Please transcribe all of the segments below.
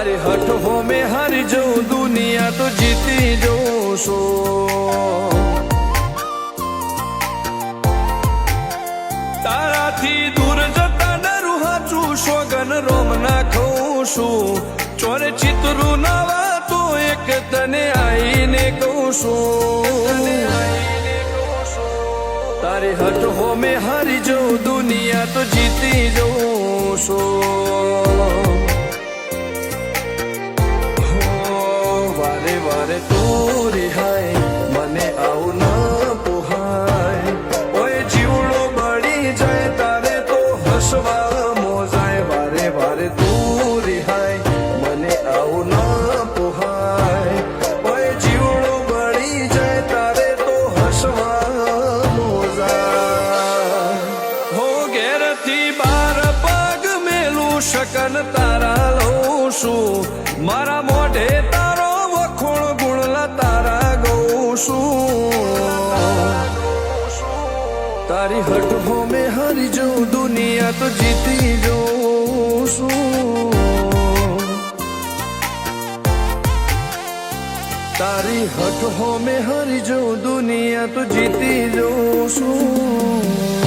તારી હઠ હો મેં હારી જઉં દુનિયા તો જીતી જઉં છું તારાથી દૂર જતા ડરું હાચું સોગન રોમ ના ખઉં છું ચોરે ચિતરું નવા તો એક તને આઈને કહું છું તારી હઠ હો મેં હારી જઉં દુનિયા તો જીતી જઉં છું વારે વારે તું રિહાય મને આવું ના પોહાય ઓય જીવડો બળી જાય તારે તો હસવા મોજાય વારે વારે તું રિહાય મને આવું ના પોહાય ઓય જીવડો બળી જાય તારે તો હસવા મોજાય હો ઘેરથી બાર પગ મેલું શકન તારા લઉં છું મારા મોઢે તારો વખોણ ગુણલા તારા ગઉં છું તારી હઠ હો મેં હારી જઉં દુનિયા તો જીતી જઉં છું તારી હઠ હો મેં હારી જઉં દુનિયા તો જીતી જઉં છું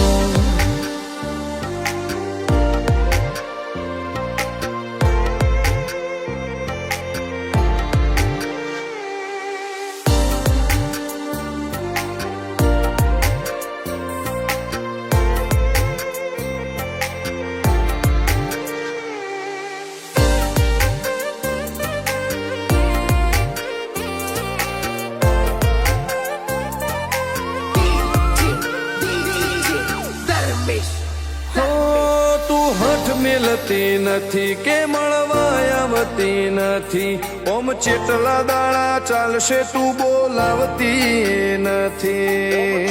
મેલતી નથી કે મળવા આવતી નથી ઓમ ચેટલા દાડા ચાલશે તું બોલાવતી નથી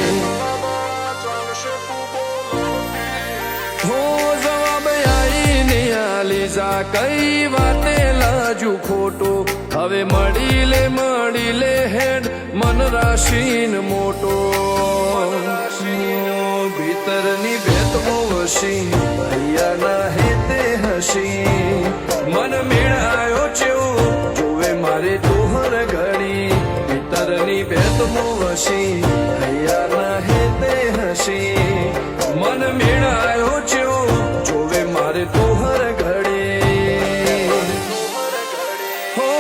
હો જવાબ આઈને આલી જા કઈ વાતે લાજુ ખોટો હવે મળી લે હેડ મન રાશીન મોટો ભીતરની ભેત વસી ભૈયા ના હેતે હસી મન મેળાયો ચેવો જોવે મારે તોહર ઘડી ભીતરની ભેત વસી ભૈયા ના હેતે હસી મન મેળાયો ચેવો જોવે મારે તોહર ઘડી હો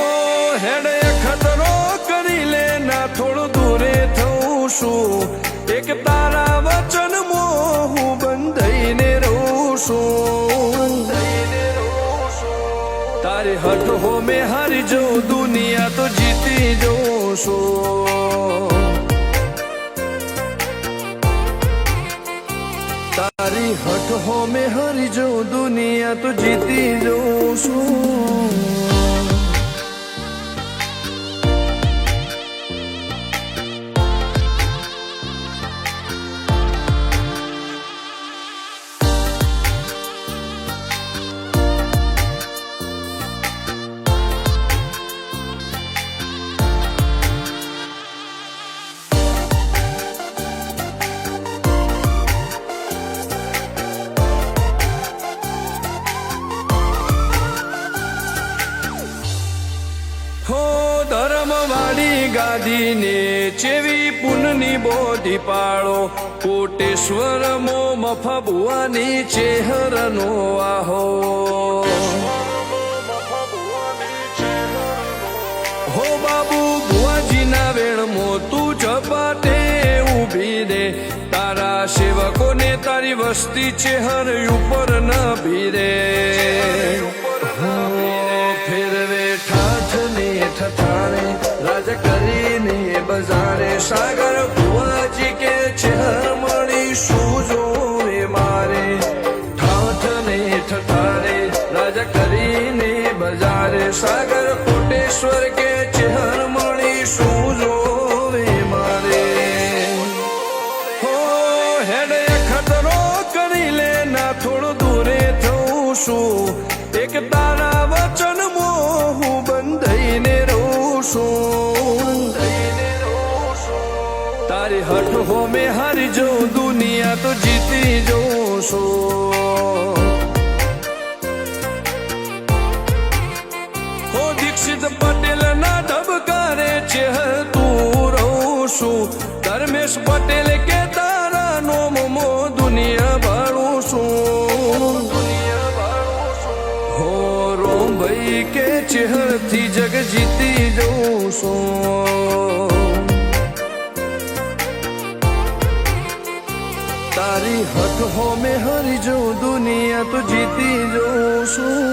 હેડે ખતરો કરી લે ના થોડું દૂરે થઉં છું એક તારા વચન હું બંધાઈને રહું છું તારી હઠ હો મેં હારી જઉં દુનિયા તો જીતી જઉં છું તારી હઠ હો મેં હારી જઉં દુનિયા તો જીતી જઉં છું ધર્મવાળી ગાદીને ચેવી પુનની બોધી પાળો કોટેશ્વર મો મફા ભુવાની ચેહરનો આહો હો બાબુ ભુવાજીના વેણમો તું ઝપાટે ઊભી દે તારા સેવકોને તારી વસ્તી ચેહર ઉપર ન ભીરે ફેરવે ઠાઠ ને ઠઠાણે રાજ કરીને બજારે સાગર ભુવાજી કે ચેહર મળી શું જોવે મારે ઠાઠ ને ઠઠાણે રાજ કરીને બજારે સાગર કોટેશ્વર કે ચેહર મળી શું જોવે મારે હો હેડે ખતરો કરી લે ના થોડું દૂરે થઉં છું એક તારા વચન હું બંધાઈને રહું છું તારી હઠ હો મેં હારી જઉં દુનિયા તો જીતી જઉં છું ચહેરથી જગ જીતી જઉં છું તારી હઠ હો મેં હરી જઉં દુનિયા તો જીતી જઉં છું